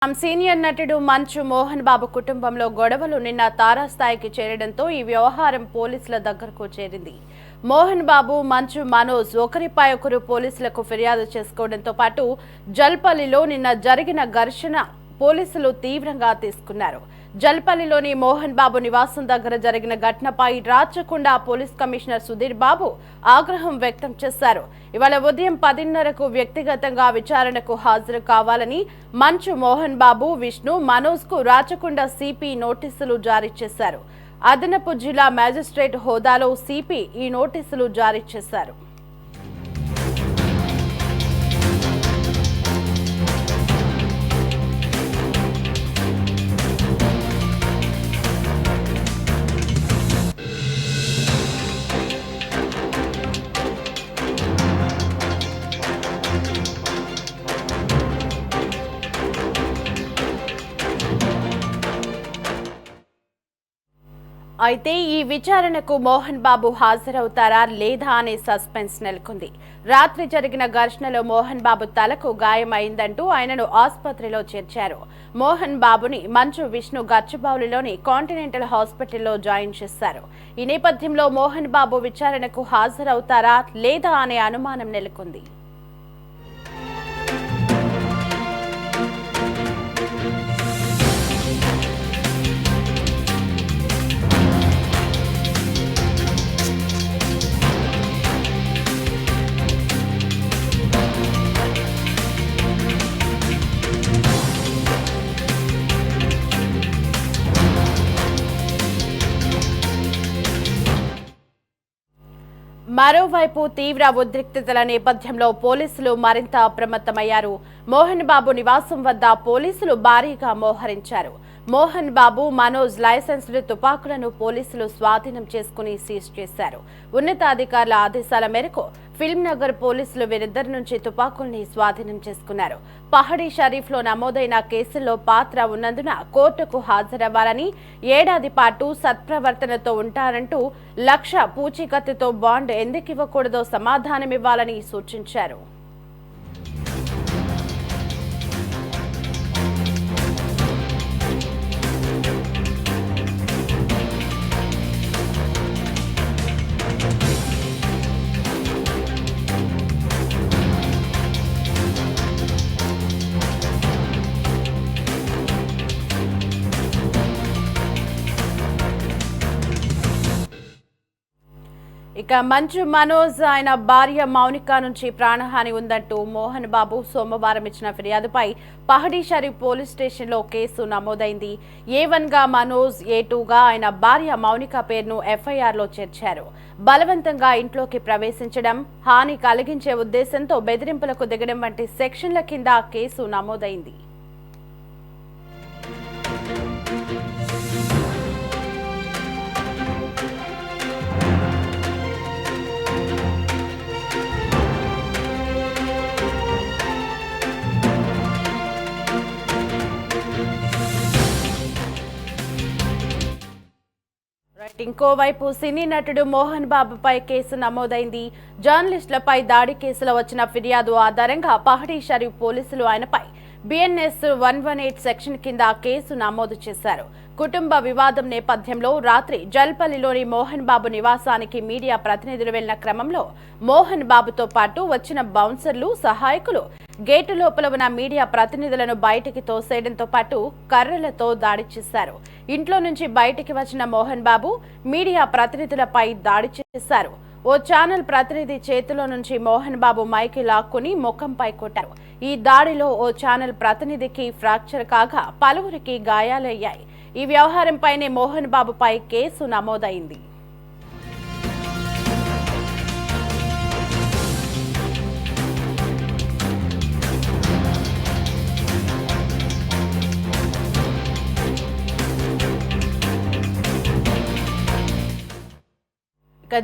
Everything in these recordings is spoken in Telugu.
సీనియర్ నటుడు మంచు మోహన్ బాబు కుటుంబంలో గొడవలు నిన్న తారాస్థాయికి చేరడంతో ఈ వ్యవహారం పోలీసుల దగ్గరకు చేరింది. మోహన్ బాబు, మంచు మనోజ్ ఒకరిపై ఒకరు పోలీసులకు ఫిర్యాదు చేసుకోవడంతో పాటు జల్పల్లిలో నిన్న జరిగిన ఘర్షణ పోలీసులు తీవ్రంగా తీసుకున్నారు. జల్పల్లిలోని మోహన్ బాబు నివాసం దగ్గర జరిగిన ఘటనపై రాచకొండ పోలీస్ కమిషనర్ సుధీర్ బాబు ఆగ్రహం వ్యక్తం చేశారు. ఇవాళ ఉదయం 10:30కు వ్యక్తిగతంగా విచారణకు హాజరు కావాలని మంచు మోహన్ బాబు, విష్ణు, మనోజ్ కు రాచకొండ సిపి నోటీసులు జారీ చేశారు. అదనపు జిల్లా మేజిస్ట్రేట్ హోదాలో సిపి ఈ నోటీసులు జారీ చేశారు. అయితే ఈ విచారణకు మోహన్ బాబు హాజరవుతారా లేదా అనే సస్పెన్స్ నెలకొంది. రాత్రి జరిగిన ఘర్షణలో మోహన్ బాబు తలకు గాయమైందంటూ ఆయనను ఆసుపత్రిలో చేర్చారు. మోహన్ బాబుని మంచు, విష్ణు గచ్చిబౌలిలోని కాంటినెంటల్ హాస్పిటల్లో జాయిన్ చేశారు. ఈ నేపథ్యంలో మోహన్ బాబు విచారణకు హాజరవుతారా లేదా అనే అనుమానం నెలకొంది. మరోవైపు తీవ్ర ఉద్రిక్తతల నేపథ్యంలో పోలీసులు మరింత అప్రమత్తమయ్యారు. మోహన్ బాబు నివాసం వద్ద పోలీసులు భారీగా మోహరించారు. మోహన్ బాబు, మనోజ్ లైసెన్స్డ్ తుపాకులను పోలీసులు స్వాధీనం చేసుకుని సీజ్ చేశారు. ఉన్నతాధికారుల ఆదేశాల మేరకు ఫిల్మ్ నగర్ పోలీసులు వీరిద్దరి నుంచి తుపాకుల్ని స్వాధీనం చేసుకున్నారు. పహడీ షరీఫ్ లో నమోదైన కేసుల్లో పాత్ర ఉన్నందున కోర్టుకు హాజరవ్వాలని, ఏడాది పాటు సత్ప్రవర్తనతో ఉంటారంటూ 1,00,000 పూచీకత్తుతో బాండ్ ఎందుకు ఇవ్వకూడదో సమాధానమివ్వాలని సూచించారు. ఇక మంచు మనోజ్ ఆయన భార్య మౌనిక నుంచి ప్రాణహాని ఉందంటూ మోహన్ బాబు సోమవారం ఇచ్చిన ఫిర్యాదుపై పహడీ షరీఫ్ పోలీస్ స్టేషన్లో కేసు నమోదైంది. A1గా మనోజ్, A2గా ఆయన భార్య మౌనిక పేరును FIRలో చేర్చారు. బలవంతంగా ఇంట్లోకి ప్రవేశించడం, హాని కలిగించే ఉద్దేశంతో బెదిరింపులకు దిగడం వంటి సెక్షన్ల కింద కేసు నమోదైంది. ఇంకోవైపు సినీ నటుడు మోహన్ బాబుపై కేసు నమోదైంది. జర్నలిస్టులపై దాడి కేసులో వచ్చిన ఫిర్యాదు ఆధారంగా పహడీ షరీఫ్ పోలీసులు ఆయనపై BNS 118 సెక్షన్ కింద కేసు నమోదు చేశారు. కుటుంబ వివాదం నేపథ్యంలో రాత్రి జల్పల్లిలోని మోహన్ బాబు నివాసానికి మీడియా ప్రతినిధులు వెళ్లిన క్రమంలో మోహన్ బాబుతో పాటు వచ్చిన బౌన్సర్లు, సహాయకులు గేటు లోపల ఉన్న మీడియా ప్రతినిధులను బయటికి తోసేయడంతో పాటు కర్రలతో దాడి చేశారు. ఇంట్లో నుంచి బయటికి వచ్చిన మోహన్ బాబు మీడియా ప్రతినిధులపై దాడి చేశారు. ఓ ఛానల్ ప్రతినిధి చేతిలో నుంచి మోహన్ బాబు మైకి లాక్కుని ముఖంపై కొట్టారు. ఈ దాడిలో ఓ ఛానల్ ప్రతినిధికి ఫ్రాక్చర్ కాగా పలువురికి గాయాలయ్యాయి. ఈ వ్యవహారంపైనే మోహన్ బాబుపై కేసు నమోదైంది.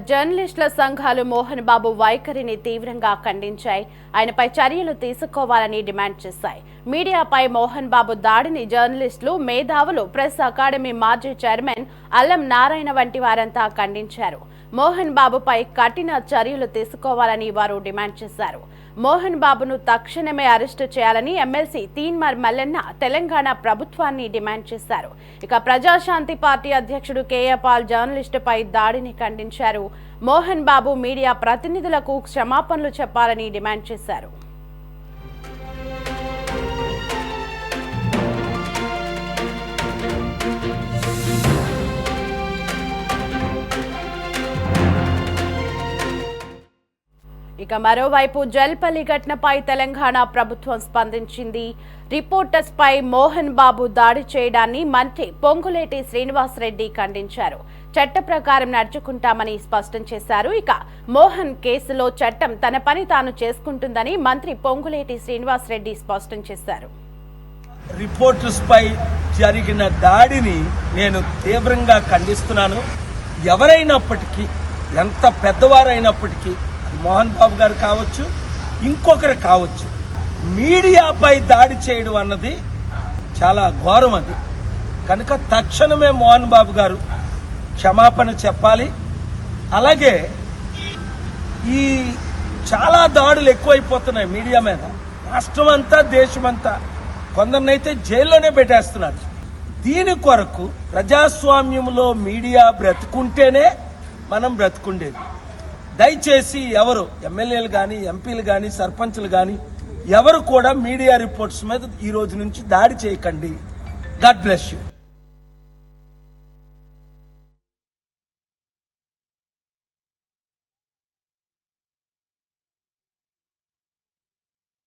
జర్నలిస్టుల సంఘాలు మోహన్ బాబు వైఖరిని తీవ్రంగా ఖండించాయి. ఆయనపై చర్యలు తీసుకోవాలని డిమాండ్ చేశాయి. మీడియాపై మోహన్ బాబు దాడిని జర్నలిస్టులు, మేధావులు, ప్రెస్ అకాడమీ మాజీ చైర్మన్ అల్లం నారాయణ వంటి వారంతా ఖండించారు. మోహన్ బాబుపై కఠిన చర్యలు తీసుకోవాలని వారు డిమాండ్ చేశారు. మోహన్ బాబును తక్షణమే అరెస్టు చేయాలని ఎమ్మెల్సీ తీన్మార్ మల్లన్న తెలంగాణ ప్రభుత్వాన్ని డిమాండ్ చేశారు. ఇక ప్రజాశాంతి పార్టీ అధ్యక్షుడు కేఏ పాల్ జర్నలిస్టుపై దాడిని ఖండించారు. మోహన్ బాబు మీడియా ప్రతినిధులకు క్షమాపణలు చెప్పాలని డిమాండ్ చేశారు. ఇక మరోవైపు జల్పల్లి ఘటనపై తెలంగాణ ప్రభుత్వం స్పందించింది. రిపోర్టర్స్ పై మోహన్ బాబు దాడి చేయడాన్ని మంత్రి పొంగులేటి శ్రీనివాసరెడ్డి ఖండించారు. చట్ట ప్రకారం నడుచుకుంటామని స్పష్టం చేశారు. ఇక మోహన్ కేసులో చట్టం తన పని తాను చేసుకుంటుందని మంత్రి పొంగులేటి శ్రీనివాసరెడ్డి స్పష్టం చేశారు. రిపోర్టర్స్ పై జరిగిన దాడిని నేను తీవ్రంగా ఖండిస్తున్నాను. ఎవరైనప్పటికీ, ఎంత పెద్దవారైనప్పటికీ, మోహన్ బాబు గారు కావచ్చు, ఇంకొకరు కావచ్చు, మీడియాపై దాడి చేయడం అన్నది చాలా ఘోరం. అది కనుక తక్షణమే మోహన్ బాబు గారు క్షమాపణ చెప్పాలి. అలాగే ఈ చాలా దాడులు ఎక్కువైపోతున్నాయి మీడియా మీద, రాష్ట్రం అంతా దేశమంతా, కొందరినైతే జైల్లోనే పెట్టేస్తున్నారు. దీని కొరకు ప్రజాస్వామ్యంలో మీడియా బ్రతుకుంటేనే మనం బ్రతుకుండేది. దయచేసి ఎవరు ఎమ్మెల్యేలు కానీ, ఎంపీలు కానీ, సర్పంచ్లు కానీ ఎవరు కూడా మీడియా రిపోర్ట్స్ మీద ఈ రోజు నుంచి దాడి చేయకండి. God bless you.